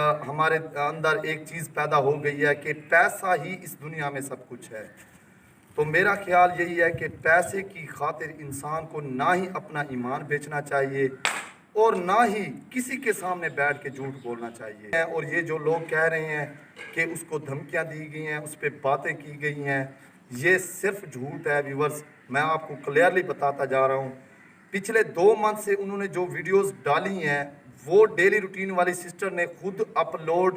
हमारे अंदर एक चीज़ पैदा हो गई है कि पैसा ही इस दुनिया में सब कुछ है। तो मेरा ख्याल यही है कि पैसे की खातिर इंसान को ना ही अपना ईमान बेचना चाहिए और ना ही किसी के सामने बैठ के झूठ बोलना चाहिए। और ये जो लोग कह रहे हैं कि उसको धमकियां दी गई हैं, उस पर बातें की गई हैं, ये सिर्फ झूठ है व्यूवर्स। मैं आपको क्लियरली बताता जा रहा हूँ। पिछले 2 मंथ से उन्होंने जो वीडियोस डाली हैं वो डेली रूटीन वाली सिस्टर ने खुद अपलोड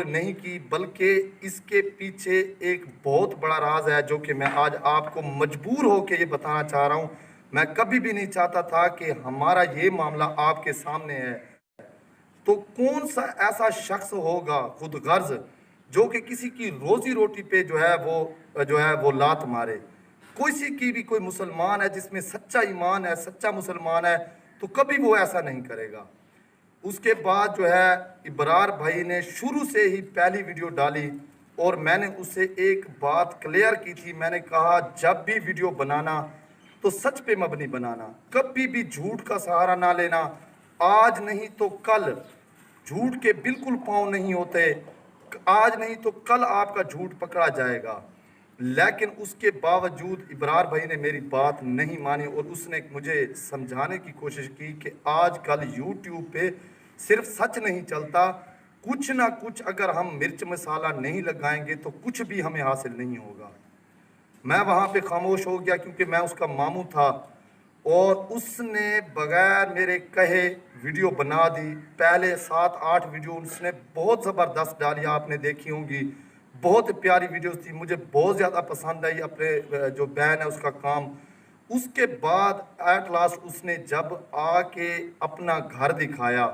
नहीं की, बल्कि इसके पीछे एक बहुत बड़ा राज है जो कि मैं आज आपको मजबूर होकर ये बताना चाह रहा हूँ। मैं कभी भी नहीं चाहता था कि हमारा ये मामला आपके सामने है। तो कौन सा ऐसा शख्स होगा खुद गर्ज जो कि किसी की रोजी रोटी पे जो है वो लात मारे। किसी की भी कोई मुसलमान है जिसमें सच्चा ईमान है, सच्चा मुसलमान है, तो कभी वो ऐसा नहीं करेगा। उसके बाद जो है इबरार भाई ने शुरू से ही पहली वीडियो डाली और मैंने उससे एक बात क्लियर की थी। मैंने कहा जब भी वीडियो बनाना तो सच पे मबनी बनाना, कभी भी झूठ का सहारा ना लेना। आज नहीं तो कल झूठ के बिल्कुल पाँव नहीं होते। आज नहीं तो कल आपका झूठ पकड़ा जाएगा। लेकिन उसके बावजूद इबरार भाई ने मेरी बात नहीं मानी और उसने मुझे समझाने की कोशिश की कि आजकल यूट्यूब पे सिर्फ सच नहीं चलता, कुछ ना कुछ अगर हम मिर्च मसाला नहीं लगाएंगे तो कुछ भी हमें हासिल नहीं होगा। मैं वहाँ पे खामोश हो गया क्योंकि मैं उसका मामू था और उसने बगैर मेरे कहे वीडियो बना दी। पहले 7-8 वीडियो उसने बहुत ज़बरदस्त डाली, आपने देखी होंगी। बहुत प्यारी वीडियोस थी, मुझे बहुत ज़्यादा पसंद आई अपने जो बहन है उसका काम। उसके बाद एट लास्ट उसने जब आके अपना घर दिखाया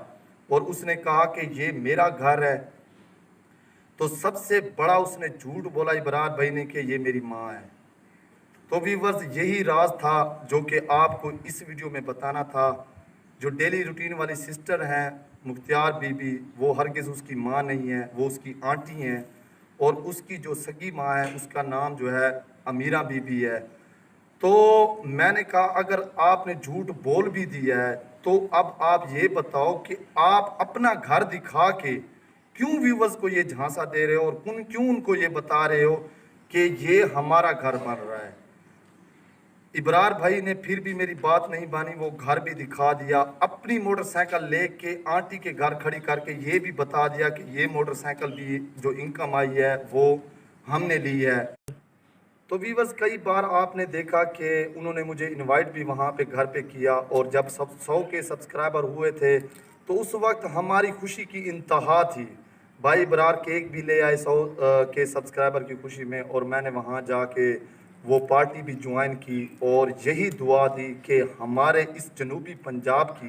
और उसने कहा कि ये मेरा घर है, तो सबसे बड़ा उसने झूठ बोला इबरार भाई ने कि ये मेरी माँ है। तो व्यूवर्स यही राज था जो कि आपको इस वीडियो में बताना था। जो डेली रूटीन वाली सिस्टर हैं मुख्तियार बीबी, वो हरगिज़ उसकी माँ नहीं है, वो उसकी आंटी हैं। और उसकी जो सगी माँ है उसका नाम जो है अमीरा बीबी है। तो मैंने कहा अगर आपने झूठ बोल भी दिया है तो अब आप ये बताओ कि आप अपना घर दिखा के क्यों व्यूवर्स को ये झांसा दे रहे हो और क्यों उनको ये बता रहे हो कि ये हमारा घर बन रहा है। इबरार भाई ने फिर भी मेरी बात नहीं मानी, वो घर भी दिखा दिया, अपनी मोटरसाइकिल लेके आंटी के घर खड़ी करके ये भी बता दिया कि ये मोटरसाइकिल भी जो इनकम आई है वो हमने ली है। तो वीवर्स कई बार आपने देखा कि उन्होंने मुझे इनवाइट भी वहाँ पे घर पे किया और जब सब 100 के सब्सक्राइबर हुए थे तो उस वक्त हमारी खुशी की इंतहा थी। भाई इबरार केक भी ले आए 100 के सब्सक्राइबर की खुशी में और मैंने वहाँ जाके वो पार्टी भी ज्वाइन की और यही दुआ दी कि हमारे इस जनूबी पंजाब की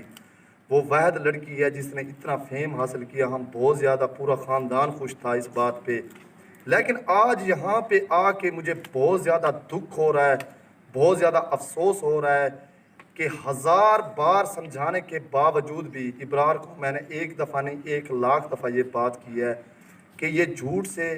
वो वहद लड़की है जिसने इतना फेम हासिल किया। हम बहुत ज़्यादा, पूरा ख़ानदान खुश था इस बात पे। लेकिन आज यहाँ पे आके मुझे बहुत ज़्यादा दुख हो रहा है, बहुत ज़्यादा अफसोस हो रहा है कि 1000 बार समझाने के बावजूद भी इबरार को मैंने एक दफ़ा नहीं 1 लाख दफ़ा ये बात की है कि ये झूठ से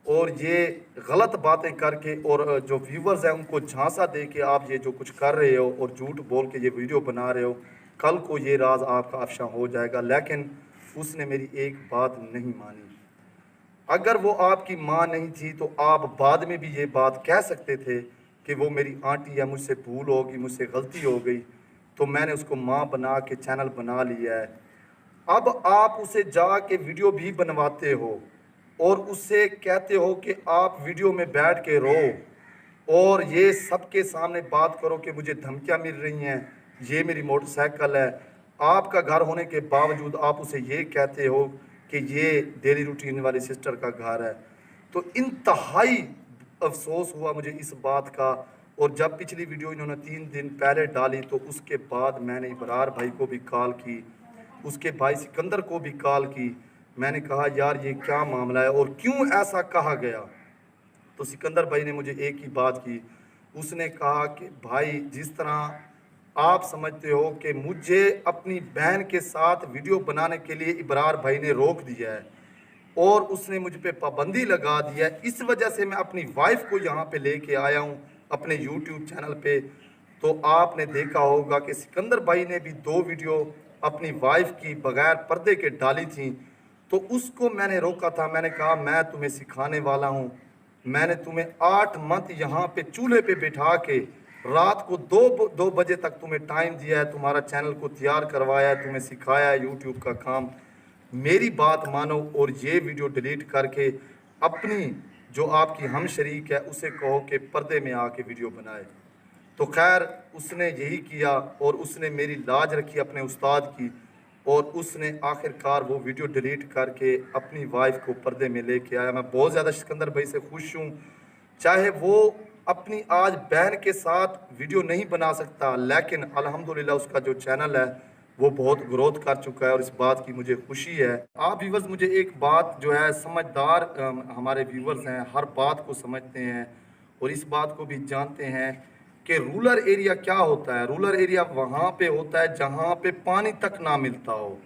और ये गलत बातें करके और जो व्यूवर्स हैं उनको झांसा दे के आप ये जो कुछ कर रहे हो और झूठ बोल के ये वीडियो बना रहे हो, कल को ये राज आपका अफशा हो जाएगा। लेकिन उसने मेरी एक बात नहीं मानी। अगर वो आपकी माँ नहीं थी तो आप बाद में भी ये बात कह सकते थे कि वो मेरी आंटी है, मुझसे भूल होगी, मुझसे गलती हो गई, तो मैंने उसको माँ बना के चैनल बना लिया है। अब आप उसे जाके वीडियो भी बनवाते हो और उससे कहते हो कि आप वीडियो में बैठ के रो और ये सबके सामने बात करो कि मुझे धमकियां मिल रही हैं, ये मेरी मोटरसाइकिल है। आपका घर होने के बावजूद आप उसे ये कहते हो कि ये डेली रूटीन वाली सिस्टर का घर है। तो इंतहाई अफसोस हुआ मुझे इस बात का। और जब पिछली वीडियो इन्होंने 3 दिन पहले डाली तो उसके बाद मैंने इबरार भाई को भी कॉल की, उसके भाई सिकंदर को भी कॉल की। मैंने कहा यार ये क्या मामला है और क्यों ऐसा कहा गया। तो सिकंदर भाई ने मुझे एक ही बात की, उसने कहा कि भाई जिस तरह आप समझते हो कि मुझे अपनी बहन के साथ वीडियो बनाने के लिए इबरार भाई ने रोक दिया है और उसने मुझ पे पाबंदी लगा दिया है, इस वजह से मैं अपनी वाइफ को यहाँ पे लेके आया हूँ अपने यूट्यूब चैनल पे। तो आपने देखा होगा कि सिकंदर भाई ने भी 2 वीडियो अपनी वाइफ की बगैर पर्दे के डाली थी, तो उसको मैंने रोका था। मैंने कहा मैं तुम्हें सिखाने वाला हूँ। मैंने तुम्हें 8 मंथ यहाँ पे चूल्हे पे बिठा के रात को 2 बजे तक तुम्हें टाइम दिया है, तुम्हारा चैनल को तैयार करवाया है, तुम्हें सिखाया है यूट्यूब का काम। मेरी बात मानो और ये वीडियो डिलीट करके अपनी जो आपकी हम शरीक है उसे कहो कि पर्दे में आके वीडियो बनाए। तो खैर उसने यही किया और उसने मेरी लाज रखी अपने उस्ताद की, और उसने आखिरकार वो वीडियो डिलीट करके अपनी वाइफ को पर्दे में लेके आया। मैं बहुत ज़्यादा सिकंदर भाई से खुश हूँ। चाहे वो अपनी आज बहन के साथ वीडियो नहीं बना सकता, लेकिन अल्हम्दुलिल्लाह उसका जो चैनल है वो बहुत ग्रोथ कर चुका है और इस बात की मुझे खुशी है। आप व्यूवर्स मुझे एक बात जो है, समझदार हमारे व्यूवर्स हैं, हर बात को समझते हैं और इस बात को भी जानते हैं कि रूरल एरिया क्या होता है। रूरल एरिया वहाँ पे होता है जहाँ पे पानी तक ना मिलता हो,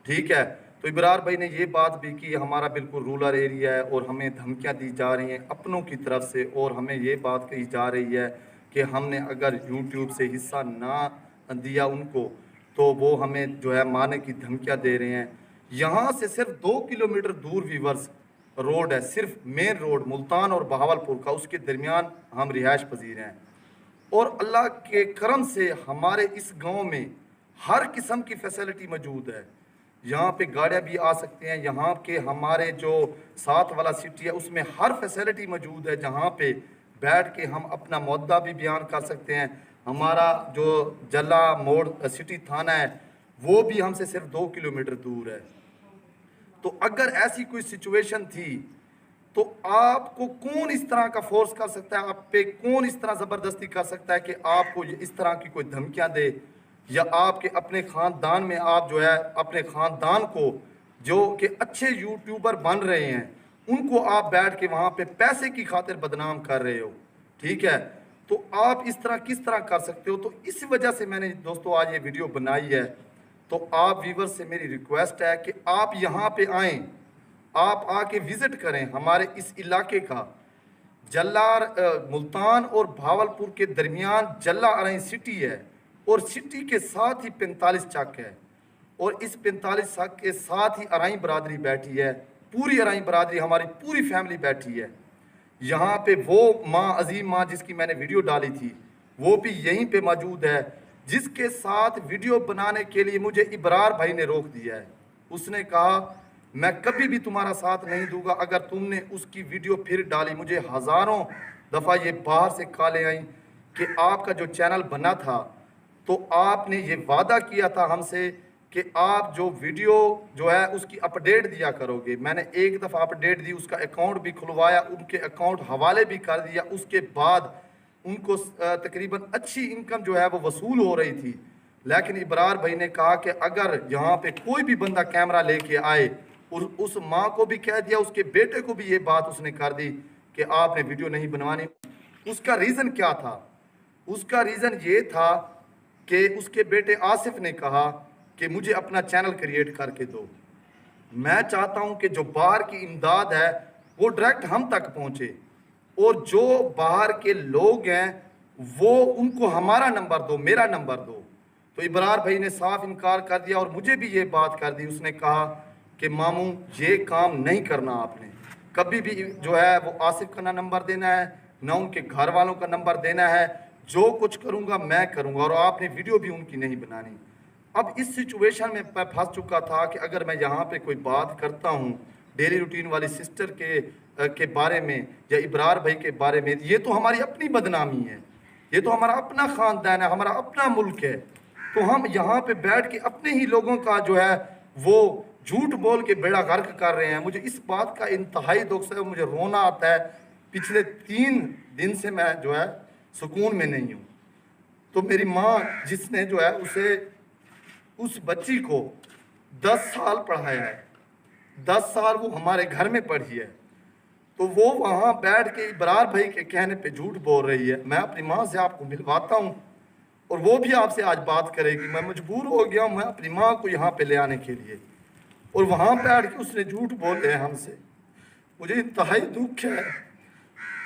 ठीक है। तो इब्रार भाई ने ये बात भी की, हमारा बिल्कुल रूरल एरिया है और हमें धमकियाँ दी जा रही हैं अपनों की तरफ से, और हमें ये बात कही जा रही है कि हमने अगर यूट्यूब से हिस्सा ना दिया उनको तो वो हमें जो है मारने की धमकियाँ दे रहे हैं। यहाँ से सिर्फ 2 किलोमीटर दूर व्यूवर्स रोड है, सिर्फ मेन रोड मुल्तान और बहावलपुर का, उसके दरमियान हम रिहाइश पजीर हैं। और अल्लाह के करम से हमारे इस गांव में हर किस्म की फैसिलिटी मौजूद है। यहाँ पे गाड़ियाँ भी आ सकते हैं। यहाँ के हमारे जो साथ वाला सिटी है उसमें हर फैसिलिटी मौजूद है, जहाँ पे बैठ के हम अपना मुद्दा भी बयान कर सकते हैं। हमारा जो जला मोड़ सिटी थाना है वो भी हमसे सिर्फ 2 किलोमीटर दूर है। तो अगर ऐसी कोई सिचुएशन थी तो आपको कौन इस तरह का फोर्स कर सकता है, आप पे कौन इस तरह ज़बरदस्ती कर सकता है कि आपको इस तरह की कोई धमकियां दे, या आपके अपने ख़ानदान में आप जो है अपने ख़ानदान को जो कि अच्छे यूट्यूबर बन रहे हैं उनको आप बैठ के वहाँ पे पैसे की खातिर बदनाम कर रहे हो, ठीक है। तो आप इस तरह किस तरह कर सकते हो। तो इस वजह से मैंने दोस्तों आज ये वीडियो बनाई है। तो आप व्यूवर्स से मेरी रिक्वेस्ट है कि आप यहाँ पे आएँ, आप आके विजिट करें हमारे इस इलाके का। जल्लार मुल्तान और भावलपुर के दरमियान जल्ला अराई सिटी है और सिटी के साथ ही 45 चक है, और इस 45 चक के साथ ही अराई बरादरी बैठी है। पूरी अराई बरादरी हमारी पूरी फैमिली बैठी है। यहाँ पे वो माँ अजीम माँ जिसकी मैंने वीडियो डाली थी वो भी यहीं पे मौजूद है, जिसके साथ वीडियो बनाने के लिए मुझे इब्रार भाई ने रोक दिया है। उसने कहा मैं कभी भी तुम्हारा साथ नहीं दूंगा अगर तुमने उसकी वीडियो फिर डाली। मुझे हज़ारों दफ़ा ये बाहर से कॉलें आई कि आपका जो चैनल बना था तो आपने ये वादा किया था हमसे कि आप जो वीडियो जो है उसकी अपडेट दिया करोगे। मैंने एक दफ़ा अपडेट दी, उसका अकाउंट भी खुलवाया, उनके अकाउंट हवाले भी कर दिया। उसके बाद उनको तकरीबन अच्छी इनकम जो है वो वसूल हो रही थी। लेकिन इब्रार भाई ने कहा कि अगर यहाँ पे कोई भी बंदा कैमरा लेके आए, उस माँ को भी कह दिया, उसके बेटे को भी ये बात उसने कर दी कि आपने वीडियो नहीं बनवानी। उसका रीज़न क्या था? उसका रीज़न ये था कि उसके बेटे आसिफ ने कहा कि मुझे अपना चैनल क्रिएट करके दो। मैं चाहता हूं कि जो बाहर की इमदाद है वो डायरेक्ट हम तक पहुंचे, और जो बाहर के लोग हैं वो उनको हमारा नंबर दो, मेरा नंबर दो। तो इब्रार भाई ने साफ इनकार कर दिया और मुझे भी ये बात कर दी। उसने कहा कि मामू ये काम नहीं करना, आपने कभी भी जो है वो आसिफ का ना नंबर देना है ना उनके घर वालों का नंबर देना है। जो कुछ करूँगा मैं करूँगा, और आपने वीडियो भी उनकी नहीं बनानी। अब इस सिचुएशन में मैं फंस चुका था कि अगर मैं यहाँ पे कोई बात करता हूँ डेली रूटीन वाली सिस्टर के बारे में या इब्रार भाई के बारे में, ये तो हमारी अपनी बदनामी है, ये तो हमारा अपना ख़ानदान है, हमारा अपना मुल्क है। तो हम यहाँ पे बैठ के अपने ही लोगों का जो है वो झूठ बोल के बेड़ा गर्क कर रहे हैं। मुझे इस बात का इंतहाई दुख है, मुझे रोना आता है। पिछले 3 दिन से मैं जो है सुकून में नहीं हूँ। तो मेरी माँ जिसने जो है उस बच्ची को 10 साल पढ़ाया है, 10 साल वो हमारे घर में पढ़ी है, तो वो वहाँ बैठ के इब्रार भाई के कहने पे झूठ बोल रही है। मैं अपनी माँ से आपको मिलवाता हूँ और वो भी आपसे आज बात करेगी। मैं मजबूर हो गया हूँ मैं अपनी माँ को यहाँ पे ले आने के लिए, और वहाँ बैठ के उसने झूठ बोले हैं हमसे। मुझे इंतहाई दुख है,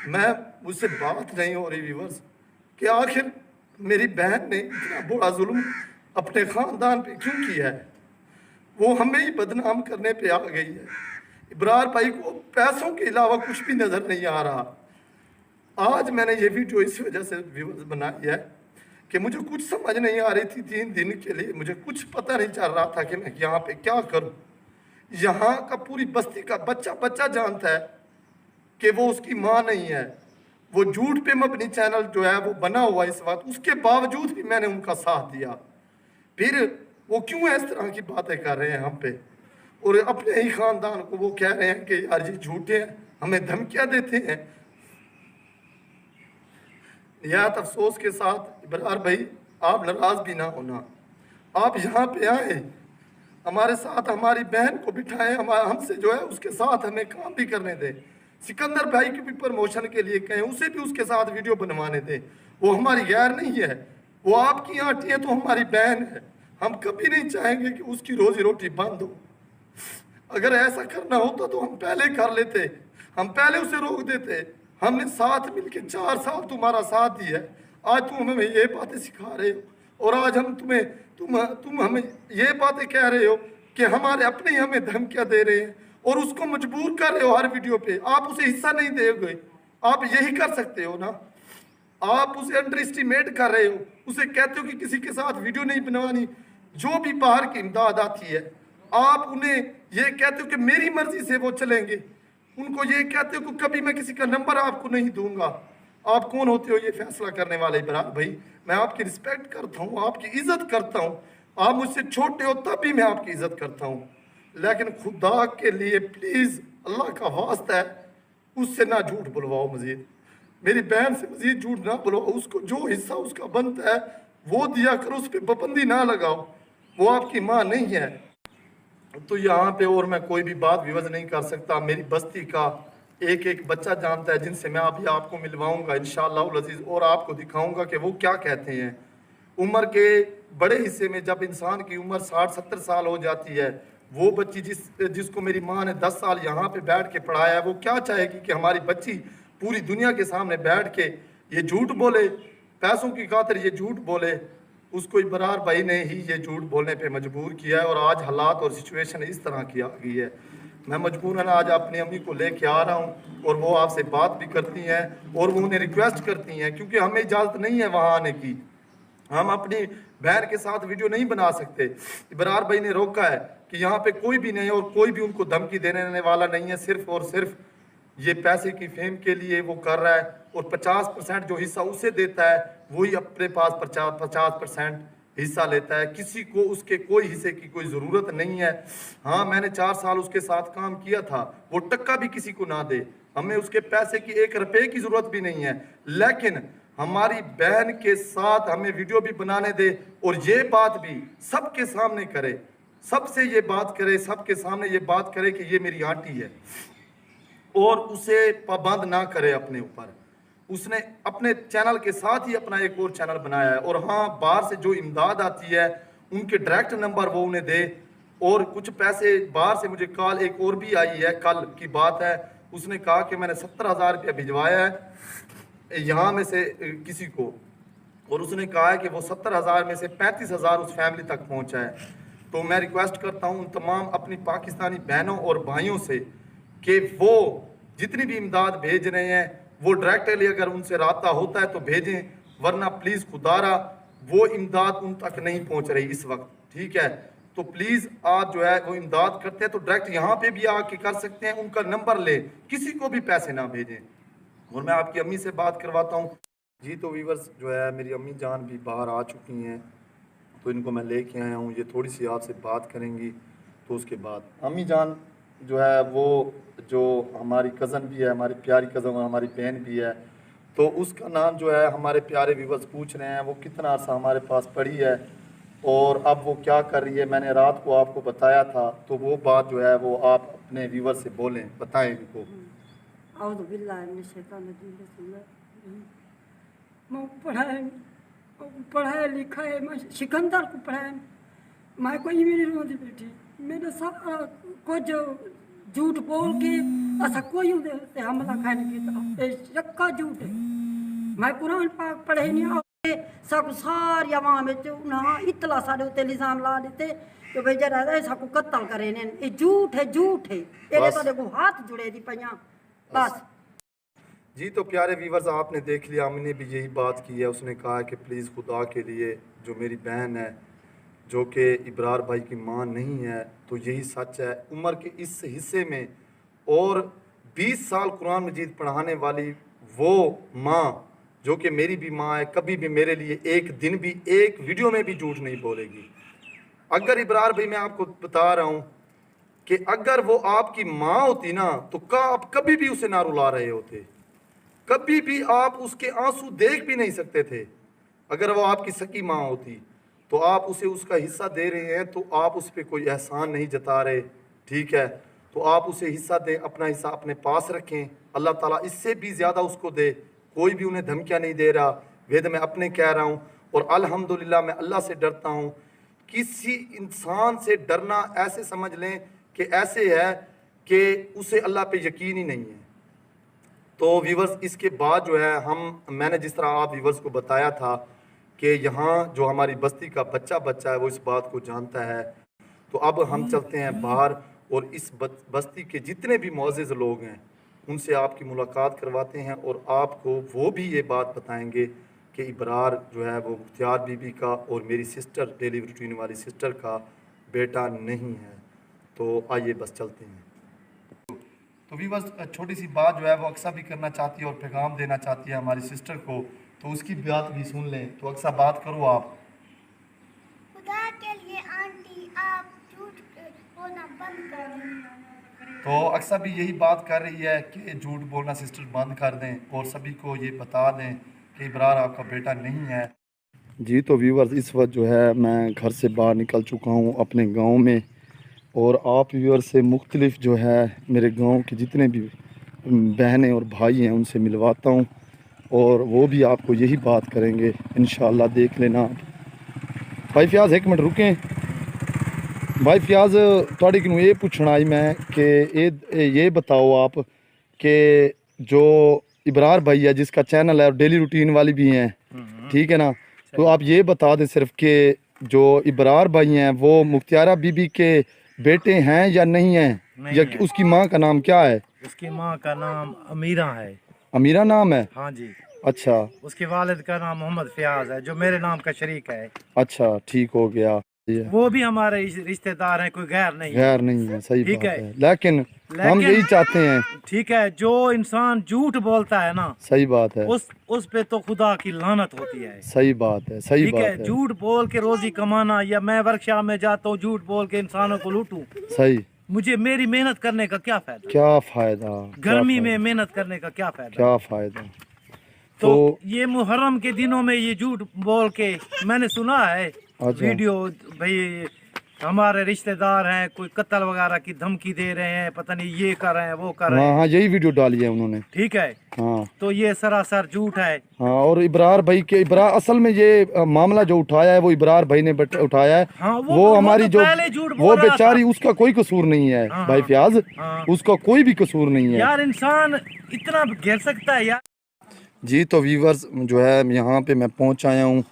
मैं मुझसे बात नहीं हो रही व्यूअर्स कि आखिर मेरी बहन ने इतना बुरा जुल्म अपने ख़ानदान पे क्यों किया है? वो हमें ही बदनाम करने पे आ गई है। इब्रार भाई को पैसों के अलावा कुछ भी नज़र नहीं आ रहा। आज मैंने ये वीडियो इस वजह से व्यूअर्स बनाई है कि मुझे कुछ समझ नहीं आ रही थी। 3 दिन के लिए मुझे कुछ पता नहीं चल रहा था कि मैं यहाँ पे क्या करूँ। यहाँ का पूरी बस्ती का बच्चा बच्चा जानता है कि वो उसकी माँ नहीं है। वो झूठ पे मबनी चैनल जो है वो बना हुआ इस वक्त, उसके बावजूद भी मैंने उनका साथ दिया। फिर वो क्यों इस तरह की बातें कर रहे हैं हम पे, और अपने ही खानदान को वो कह रहे हैं कि यार ये झूठे हैं, हमें धमकियां देते हैं। निहायत अफसोस के साथ इब्रार भाई, आप नाराज भी ना होना, आप यहाँ पे आए, हमारे साथ हमारी बहन को बिठाएं, हमसे जो है उसके साथ हमें काम भी करने दें। सिकंदर भाई की भी प्रमोशन के लिए कहें, उसे भी उसके साथ वीडियो बनवाने दें। वो हमारी गैर नहीं है, वो आपकी आंटी है तो हमारी बहन है। हम कभी नहीं चाहेंगे कि उसकी रोजी रोटी बंद हो। अगर ऐसा करना होता तो हम पहले कर लेते, हम पहले उसे रोक देते। हमने साथ मिलके 4 साल तुम्हारा साथ दिया है। आज तुम हमें ये बातें सिखा रहे हो और आज हम तुम हमें ये बातें कह रहे हो कि हमारे अपने ही हमें धमकियां दे रहे हैं और उसको मजबूर कर रहे हो हर वीडियो पे। आप उसे हिस्सा नहीं दोगे, आप यही कर सकते हो ना। आप उसे अंडर एस्टिमेट कर रहे हो, उसे कहते हो कि किसी के साथ वीडियो नहीं बनवानी। जो भी बाहर की इमदाद आती है, आप उन्हें ये कहते हो कि मेरी मर्जी से वो चलेंगे। उनको ये कहते हो कि कभी मैं किसी का नंबर आपको नहीं दूंगा। आप कौन होते हो ये फैसला करने वाले? इब्रार भाई, मैं आपकी रिस्पेक्ट करता हूँ, आपकी इज्जत करता हूँ। आप मुझसे छोटे हो तब भी मैं आपकी इज्जत करता हूँ, लेकिन खुदा के लिए प्लीज़, अल्लाह का वास्ता है, उससे ना झूठ बुलवाओ मजीद। मेरी बहन से मजीद झूठ ना बुलवाओ। उसको जो हिस्सा उसका बनता है वो दिया करो, उस पर पाबंदी ना लगाओ। वो आपकी माँ नहीं है। तो यहाँ पे और मैं कोई भी बात विवज नहीं कर सकता। मेरी बस्ती का एक एक बच्चा जानता है, जिनसे मैं अभी आपको मिलवाऊंगा इंशाअल्लाह अजीज, और आपको दिखाऊंगा कि वो क्या कहते हैं। उम्र के बड़े हिस्से में जब इंसान की उम्र 60-70 साल हो जाती है, वो बच्ची जिसको मेरी माँ ने 10 साल यहाँ पे बैठ के पढ़ाया है, वो क्या चाहेगी कि हमारी बच्ची पूरी दुनिया के सामने बैठ के ये झूठ बोले, पैसों की खातिर ये झूठ बोले। उसको इब्रार भाई ने ही ये झूठ बोलने पे मजबूर किया है और आज हालात और सिचुएशन इस तरह की आ गई है। मैं मजबूरन आज अपनी अम्मी को लेके आ रहा हूँ और वो आपसे बात भी करती हैं और वो उन्हें रिक्वेस्ट करती हैं, क्योंकि हमें इजाज़त नहीं है वहाँ आने की। हम अपनी बहन के साथ वीडियो नहीं बना सकते। इब्रार भाई ने रोका है कि यहाँ पे कोई भी नहीं है और कोई भी उनको धमकी देने वाला नहीं है। सिर्फ और सिर्फ ये पैसे की फेम के लिए वो कर रहा है और 50% जो हिस्सा उसे देता है वही अपने पास 50% हिस्सा लेता है। किसी को उसके कोई हिस्से की कोई ज़रूरत नहीं है। हाँ, मैंने 4 साल उसके साथ काम किया था, वो टक्का भी किसी को ना दे, हमें उसके पैसे की 1 रुपए की ज़रूरत भी नहीं है, लेकिन हमारी बहन के साथ हमें वीडियो भी बनाने दे और ये बात भी सबके सामने करे, सबसे ये बात करे, सबके सामने ये बात करे कि ये मेरी आंटी है, और उसे पाबंद ना करे अपने ऊपर। उसने अपने चैनल के साथ ही अपना एक और चैनल बनाया है। और हाँ, बाहर से जो इमदाद आती है उनके डायरेक्ट नंबर वो उन्हें दे। और कुछ पैसे बाहर से मुझे कॉल एक और भी आई है, कल की बात है। उसने कहा कि मैंने 70,000 रुपया भिजवाया है यहाँ में से किसी को, और उसने कहा है कि वो 70,000 में से 35,000 उस फैमिली तक पहुँचा है। तो मैं रिक्वेस्ट करता हूँ उन तमाम अपनी पाकिस्तानी बहनों और भाइयों से कि वो जितनी भी इमदाद भेज रहे हैं वो डायरेक्टली अगर उनसे राब्ता होता है तो भेजें, वरना प्लीज़ खुदारा वो इमदाद उन तक नहीं पहुंच रही इस वक्त, ठीक है? तो प्लीज़ आप जो है वो इमदाद करते हैं तो डायरेक्ट यहाँ पे भी आके कर सकते हैं, उनका नंबर ले, किसी को भी पैसे ना भेजें। और मैं आपकी अम्मी से बात करवाता हूँ। जी, तो वीवर्स जो है मेरी अम्मी जान भी बाहर आ चुकी हैं, तो इनको मैं लेके आया हूँ, ये थोड़ी सी आपसे बात करेंगी। तो उसके बाद अम्मी जान जो है वो जो हमारी कज़न भी है, हमारी प्यारी कज़न और हमारी बहन भी है, तो उसका नाम जो है हमारे प्यारे व्यूवर्स पूछ रहे हैं वो कितना अर्सा हमारे पास पड़ी है और अब वो क्या कर रही है। मैंने रात को आपको बताया था, तो वो बात जो है वो आप अपने व्यूवर से बोलें, बताएं इनको। पढ़ाया लिखा है, मैं सिकंदर को पढ़ाया, मैं कोई मेरी रोजी बेटी मेरे साथ कुछ झूठ बोल के ऐसा कोई हमला खाने की तरह झूठ है। मैं कुरान पाक पढ़े नहीं। साकू सारिया मां बिच उन्हां इतला साडे उत्ते इल्जाम ला दिते कि भाई जरा साकू कत्ल करे ने ये झूठ है एडे तो देखो हाथ जुड़े दी पईयां बस। जी तो प्यारे व्यूवर्स, आपने देख लिया, हमने भी यही बात की है। उसने कहा कि प्लीज़ खुदा के लिए जो मेरी बहन है, जो कि इब्रार भाई की माँ नहीं है, तो यही सच है। उम्र के इस हिस्से में और 20 साल कुरान मजीद पढ़ाने वाली वो माँ जो कि मेरी भी माँ है, कभी भी मेरे लिए एक दिन भी एक वीडियो में भी झूठ नहीं बोलेगी। अगर इब्रार भाई, मैं आपको बता रहा हूँ कि अगर वो आपकी माँ होती ना, तो आप कभी भी उसे ना रुला रहे होते, कभी भी आप उसके आंसू देख भी नहीं सकते थे। अगर वो आपकी सकी माँ होती तो आप उसे उसका हिस्सा दे रहे हैं, तो आप उस पर कोई एहसान नहीं जता रहे, ठीक है। तो आप उसे हिस्सा दें, अपना हिस्सा अपने पास रखें, अल्लाह ताला इससे भी ज़्यादा उसको दे। कोई भी उन्हें धमकियाँ नहीं दे रहा, वेद मैं अपने कह रहा हूँ। और अल्हम्दुलिल्लाह मैं अल्लाह से डरता हूँ। किसी इंसान से डरना ऐसे समझ लें कि ऐसे है कि उसे अल्लाह पे यकीन ही नहीं है। तो व्यूवर्स, इसके बाद जो है मैंने जिस तरह आप व्यूवर्स को बताया था कि यहाँ जो हमारी बस्ती का बच्चा है वो इस बात को जानता है। तो अब हम चलते हैं बाहर और इस बस्ती के जितने भी मुअज़्ज़िज़ लोग हैं उनसे आपकी मुलाकात करवाते हैं और आपको वो भी ये बात बताएंगे कि इब्रार जो है वो मुख्तियार बीबी का और मेरी सिस्टर, डेली रूटीन वाली सिस्टर का बेटा नहीं है। तो आइए बस चलते हैं। तो भी बस छोटी सी बात जो है वो अक्सा भी करना चाहती है और पैगाम देना चाहती है हमारी सिस्टर को, तो उसकी बात भी सुन लें। तो अक्सा बात करो आप। खुदा के लिए आंटी आप झूठ बोलना बंद कर दें। तो अक्सा भी यही बात कर रही है कि झूठ बोलना सिस्टर बंद कर दें और सभी को ये बता दें कि इब्रार आपका बेटा नहीं है। जी तो व्यूवर्स, इस वक्त जो है मैं घर से बाहर निकल चुका हूँ अपने गाँव में, और आप व्यूअर से मुख्तलिफ जो है मेरे गांव के जितने भी बहनें और भाई हैं उनसे मिलवाता हूं और वो भी आपको यही बात करेंगे इंशाअल्लाह। देख लेना आप। भाई फयाज एक मिनट रुकें। भाई फयाज, थोड़ी कि ये पूछना आई मैं कि ये बताओ आप कि जो इब्रार भाई है जिसका चैनल है और डेली रूटीन वाली भी हैं, ठीक है ना, तो आप ये बता दें सिर्फ कि जो इब्रार भाई हैं वो मुख्तियारा बीबी के बेटे हैं या नहीं हैं, या है। उसकी माँ का नाम क्या है? उसकी माँ का नाम अमीरा है। अमीरा नाम है? हाँ जी। अच्छा। उसके वालिद का नाम मोहम्मद फयाज है जो मेरे नाम का शरीक है। अच्छा, ठीक हो गया। वो भी हमारे रिश्तेदार हैं, कोई गैर नहीं है। गैर नहीं है, सही ठीक बात है। लेकिन हम यही चाहते हैं, ठीक है, जो इंसान झूठ बोलता है ना, सही बात है, उस पे तो खुदा की लानत होती है। सही बात है, सही ठीक बात है। झूठ बोल के रोजी कमाना, या मैं वर्कशॉप में जाता हूँ झूठ बोल के इंसानों को लूटूं, सही, मुझे मेरी मेहनत करने का क्या फायदा? क्या फायदा? गर्मी में मेहनत करने का क्या फायदा? क्या फायदा? तो ये मुहर्रम के दिनों में ये झूठ बोल के मैंने सुना है वीडियो, भाई हमारे रिश्तेदार हैं, कोई कत्ल वगैरह की धमकी दे रहे हैं, पता नहीं ये कर रहे हैं वो कर रहे हैं। हाँ, यही वीडियो डाली है उन्होंने। ठीक है। हाँ, तो ये सरासर झूठ है। हाँ, और इब्रार भाई के असल में ये मामला जो उठाया है वो इब्रार भाई ने उठाया है। हाँ, वो हमारी तो जो वो बेचारी, उसका कोई कसूर नहीं है। हाँ, भाई फयाज, हाँ, उसका कोई भी कसूर नहीं है यार। इंसान इतना गिर सकता है यार। जी तो व्यूवर्स, जो है यहाँ पे मैं पहुँच आया हूँ।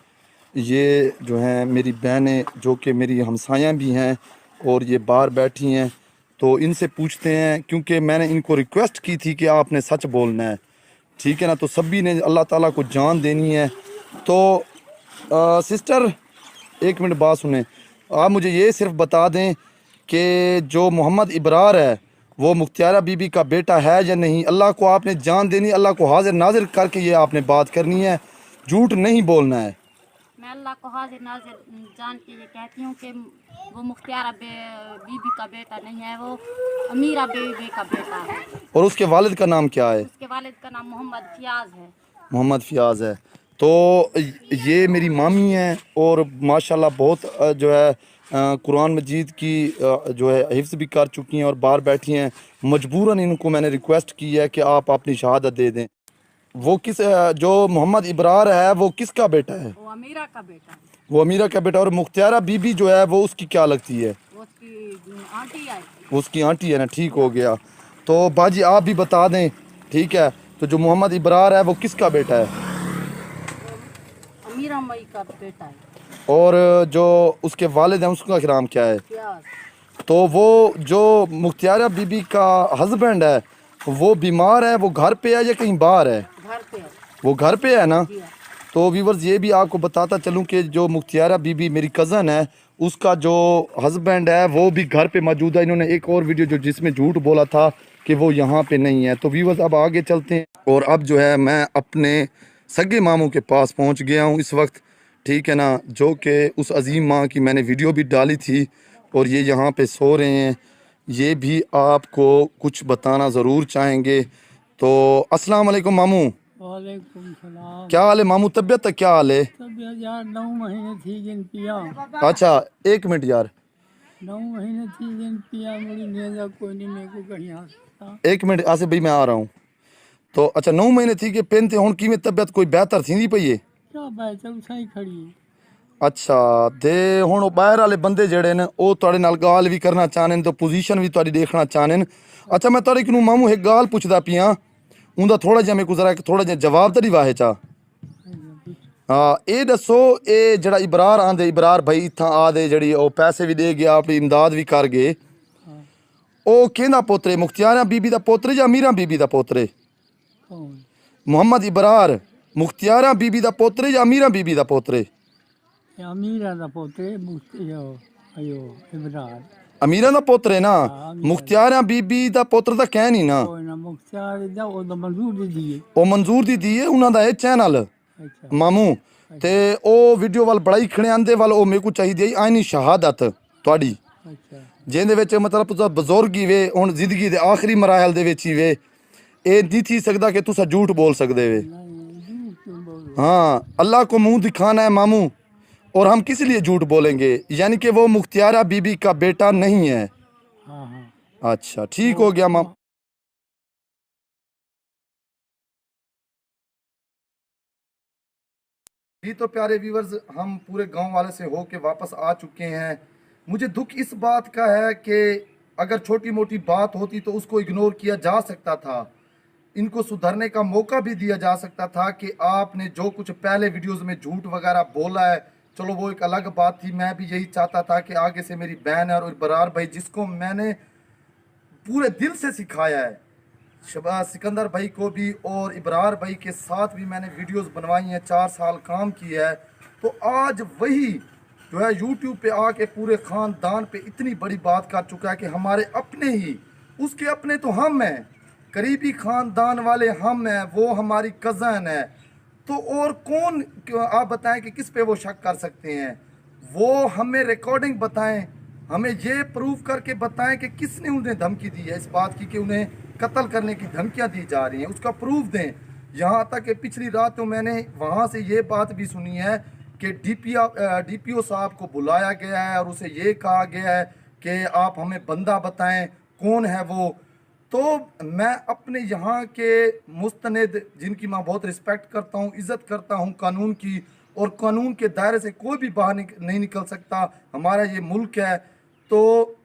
ये जो है मेरी बहनें जो कि मेरी हमसायाँ भी हैं और ये बाहर बैठी हैं, तो इनसे पूछते हैं, क्योंकि मैंने इनको रिक्वेस्ट की थी कि आपने सच बोलना है, ठीक है ना। तो सभी ने अल्लाह ताला को जान देनी है। तो सिस्टर एक मिनट बात सुने, आप मुझे ये सिर्फ बता दें कि जो मोहम्मद इब्रार है वो मुख्तियारा बीबी का बेटा है या नहीं। अल्लाह को आपने जान देनी, अल्लाह को हाजिर नाजिर करके ये आपने बात करनी है, झूठ नहीं बोलना है। मैं अल्लाह को हाजिर नाजिर जान के ये कहती हूँ कि वो मुख्तियारा बीबी का बेटा नहीं है, वो अमीरा बीबी का बेटा है। और उसके वालिद का नाम क्या है? उसके वालिद का नाम मोहम्मद फयाज है। मोहम्मद फयाज है। तो ये मेरी मामी हैं और माशाल्लाह बहुत जो है कुरान मजीद की जो है हिफ्ज़ भी कर चुकी हैं और बाहर बैठी हैं। मजबूरन इनको मैंने रिक्वेस्ट की है कि आप अपनी शहादत दे दें। वो किस, जो मोहम्मद इब्रार है वो किसका बेटा है? वो अमीरा का बेटा है। वो अमीरा का बेटा। और मुख्तियारा बीबी जो है वो उसकी क्या लगती है? वो उसकी आंटी है। उसकी आंटी है ना, ठीक हो गया। तो बाजी आप भी बता दें, ठीक है। तो जो मोहम्मद इब्रार है वो किसका बेटा है? अमीरा 13 मई का बेटा है। और जो उसके वालिद हैं उसका नाम क्या है? क्या तो वो जो मुख्तियारा बीबी का हस्बैंड है वो बीमार है, वो घर पे है या कहीं बाहर है? घर पे है। वो घर पे है ना। जी हाँ। तो व्यूवर्स ये भी आपको बताता चलूं कि जो मुख्तियारा बीबी मेरी कज़न है उसका जो हस्बैंड है वो भी घर पे मौजूद है। इन्होंने एक और वीडियो जो जिसमें झूठ बोला था कि वो यहाँ पे नहीं है। तो व्यूवर्स अब आगे चलते हैं और अब जो है मैं अपने सगे मामू के पास पहुँच गया हूँ इस वक्त, ठीक है ना, जो कि उस अजीम माँ की मैंने वीडियो भी डाली थी और ये यहाँ पे सो रहे हैं। ये भी आपको कुछ बताना ज़रूर चाहेंगे। तो अस्सलाम वालेकुम मामू। वालेकुम सलाम। क्या हाल है मामू? तबीयत क्या हाल है? तबीयत यार 9 महीने थी जिन पिया। अच्छा 1 मिनट यार, 9 महीने थी जिन पिया मुड़ी नेजा कोई नहीं मेरे को कहीं हंसता। 1 मिनट आसिफ भाई मैं आ रहा हूँ। तो अच्छा 9 महीने थी कि पेन थे, हुण किवें तबीयत कोई बेहतर थींदी पई है? क्या बेहतर सही खड़ी है। अच्छा ते हुण ओ बाहर वाले बंदे जेड़े ने ओ तुहाडे नाल गाल भी करना चाहने तो पोजीशन भी तुहाडी देखना चाहने। अच्छा मैं तुहाडे कोलों मामू एक गाल पुछदा पिया, उंदा थोड़ा जिहा मेरे को जरा थोड़ा जिहा जवाब तो वाहे चा। हाँ ये दसो ये जड़ा इबरार आंदे, इबरार भाई इत्थां आदे जड़ी ओ पैसे भी दे गया अपनी इमदाद भी कर गए, ओ केंदा पोतरे? मुख्तियारा बीबी दा पोतरे या अमीरा बीबी दा पोतरे? कौन? मोहम्मद इबरार मुख्तियारा बीबी दा पोतरे या अमीरा बीबी दा पोतरे? अमीरा दा पोते अयो इबरार। अमीरा दा पोतरे ना, हाँ, अमीरा। मुख्तियारा बीबी दा पोतर दा कह नहीं ना। कोई ना मुख्तार दा ओ दा मंजूर दी दिए। ओ मंजूर दी दी है उन्हां दा ए चैनल अच्छा मामू ते ओ वीडियो वाल बड़ाई खणे आंदे वाल ओ मेरे को चाहिदी आईनी शहादत तुहाडी अच्छा जिंदे विच मतलब तुसा बुजुर्ग ही वे हुण जिंदगी दे आखिरी मराहल दे विच ही वे, ए नहीं थी सकदा कि तुसा झूठ बोल सकदे वे। नहीं झूठ क्यों बोलो। हाँ अल्लाह को मुंह दिखाना है मामू, और हम किस लिए झूठ बोलेंगे? यानी कि वो मुख्तियारा बीबी का बेटा नहीं है। हाँ हाँ अच्छा ठीक हो गया माम। जी तो प्यारे व्यूवर्स हम पूरे गांव वाले से होके वापस आ चुके हैं। मुझे दुख इस बात का है कि अगर छोटी मोटी बात होती तो उसको इग्नोर किया जा सकता था, इनको सुधरने का मौका भी दिया जा सकता था कि आपने जो कुछ पहले वीडियोस में झूठ वगैरह बोला है चलो वो एक अलग बात थी। मैं भी यही चाहता था कि आगे से मेरी बहन है और इबरार भाई जिसको मैंने पूरे दिल से सिखाया है, शहबाज सिकंदर भाई को भी और इबरार भाई के साथ भी मैंने वीडियोस बनवाई हैं, 4 साल काम किया है। तो आज वही जो है यूट्यूब पे आके पूरे ख़ानदान पे इतनी बड़ी बात कर चुका है कि हमारे अपने ही, उसके अपने तो हम हैं, करीबी ख़ानदान वाले हम हैं, वो हमारी कज़न है, तो और कौन आप बताएं कि किस पे वो शक कर सकते हैं? वो हमें रिकॉर्डिंग बताएं, हमें ये प्रूव करके बताएं कि किसने उन्हें धमकी दी है इस बात की कि उन्हें कत्ल करने की धमकियां दी जा रही हैं, उसका प्रूफ दें। यहाँ तक कि पिछली रात तो मैंने वहाँ से ये बात भी सुनी है कि डीपीओ साहब को बुलाया गया है और उसे ये कहा गया है कि आप हमें बंदा बताएं कौन है वो। तो मैं अपने यहाँ के मुस्तनद जिनकी मैं बहुत रिस्पेक्ट करता हूँ, इज़्ज़त करता हूँ कानून की, और कानून के दायरे से कोई भी बाहर नहीं निकल सकता, हमारा ये मुल्क है, तो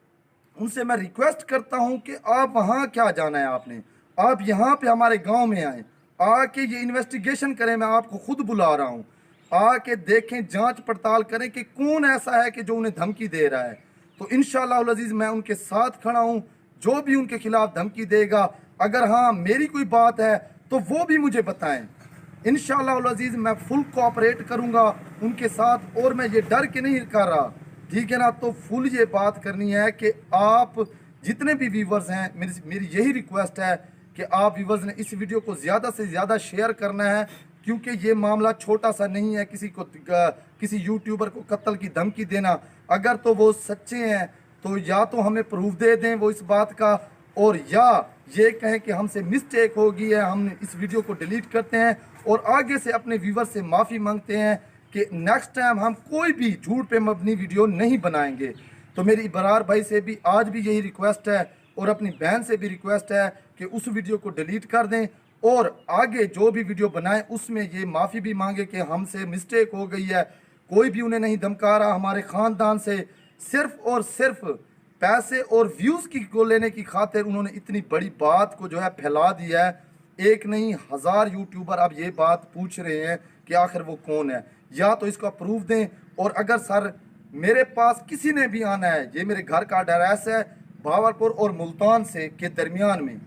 उनसे मैं रिक्वेस्ट करता हूं कि आप वहां क्या जाना है आपने, आप यहाँ पे हमारे गांव में आए, आके ये इन्वेस्टिगेशन करें, मैं आपको खुद बुला रहा हूं, आके देखें, जांच पड़ताल करें कि कौन ऐसा है कि जो उन्हें धमकी दे रहा है। तो इंशाअल्लाह अज़ीज़ मैं उनके साथ खड़ा हूं, जो भी उनके खिलाफ धमकी देगा, अगर हाँ मेरी कोई बात है तो वो भी मुझे बताएं। इंशाअल्लाह अज़ीज़ मैं फुल कोऑपरेट करूँगा उनके साथ, और मैं ये डर के नहीं कर रहा, ठीक है ना। तो फुल ये बात करनी है कि आप जितने भी व्यूवर्स हैं, मेरी यही रिक्वेस्ट है कि आप व्यूवर्स ने इस वीडियो को ज़्यादा से ज़्यादा शेयर करना है, क्योंकि ये मामला छोटा सा नहीं है किसी यूट्यूबर को कत्ल की धमकी देना। अगर तो वो सच्चे हैं तो या तो हमें प्रूफ दे दें वो इस बात का, और या ये कहें कि हमसे मिस्टेक हो गई है, हम इस वीडियो को डिलीट करते हैं और आगे से अपने व्यूवर से माफ़ी मांगते हैं कि नेक्स्ट टाइम हम कोई भी झूठ पे मबनी वीडियो नहीं बनाएंगे। तो मेरी इबरार भाई से भी आज भी यही रिक्वेस्ट है और अपनी बहन से भी रिक्वेस्ट है कि उस वीडियो को डिलीट कर दें और आगे जो भी वीडियो बनाएं उसमें ये माफ़ी भी मांगे कि हमसे मिस्टेक हो गई है, कोई भी उन्हें नहीं धमका रहा, हमारे ख़ानदान से सिर्फ और सिर्फ पैसे और व्यूज़ की को लेने की खातिर उन्होंने इतनी बड़ी बात को जो है फैला दिया है। एक नहीं 1000 यूट्यूबर अब ये बात पूछ रहे हैं कि आखिर वो कौन है, या तो इसका प्रूफ दें। और अगर सर मेरे पास किसी ने भी आना है, ये मेरे घर का एड्रेस है भावलपुर और मुल्तान से के दरमियान में,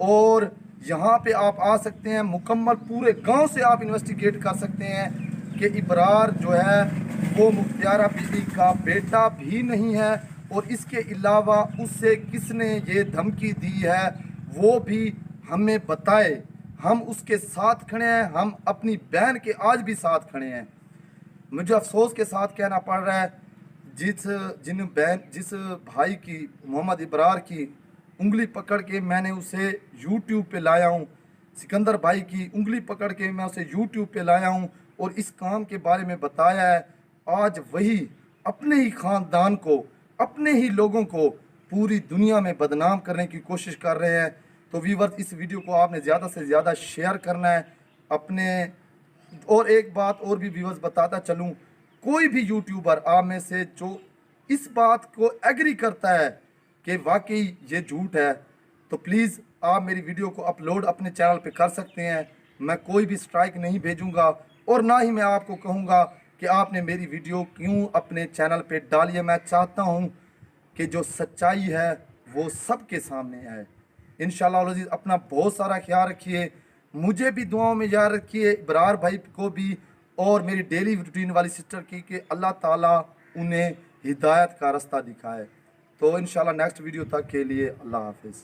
और यहाँ पे आप आ सकते हैं। मुकम्मल पूरे गांव से आप इन्वेस्टिगेट कर सकते हैं कि इब्रार जो है वो मुख्तियारा बीबी का बेटा भी नहीं है, और इसके अलावा उससे किसने ये धमकी दी है वो भी हमें बताए। हम उसके साथ खड़े हैं, हम अपनी बहन के आज भी साथ खड़े हैं। मुझे अफसोस के साथ कहना पड़ रहा है, जिस भाई की, मोहम्मद इब्रार की उंगली पकड़ के मैंने उसे यूट्यूब पे लाया हूँ, सिकंदर भाई की उंगली पकड़ के मैं उसे यूट्यूब पे लाया हूँ और इस काम के बारे में बताया है, आज वही अपने ही ख़ानदान को, अपने ही लोगों को पूरी दुनिया में बदनाम करने की कोशिश कर रहे हैं। तो व्यूअर्स, इस वीडियो को आपने ज़्यादा से ज़्यादा शेयर करना है अपने। और एक बात और भी व्यूअर्स बताता चलूँ, कोई भी यूट्यूबर आप में से जो इस बात को एग्री करता है कि वाकई ये झूठ है, तो प्लीज़ आप मेरी वीडियो को अपलोड अपने चैनल पे कर सकते हैं। मैं कोई भी स्ट्राइक नहीं भेजूंगा और ना ही मैं आपको कहूँगा कि आपने मेरी वीडियो क्यों अपने चैनल पे डाली है। मैं चाहता हूँ कि जो सच्चाई है वो सबके सामने आए। इंशाल्लाह अज़ीज़, अपना बहुत सारा ख्याल रखिए, मुझे भी दुआओं में याद रखिए, इब्रार भाई को भी और मेरी डेली रूटीन वाली सिस्टर की, कि अल्लाह ताला उन्हें हिदायत का रास्ता दिखाए। तो इंशाल्लाह नेक्स्ट वीडियो तक के लिए अल्लाह हाफिज़।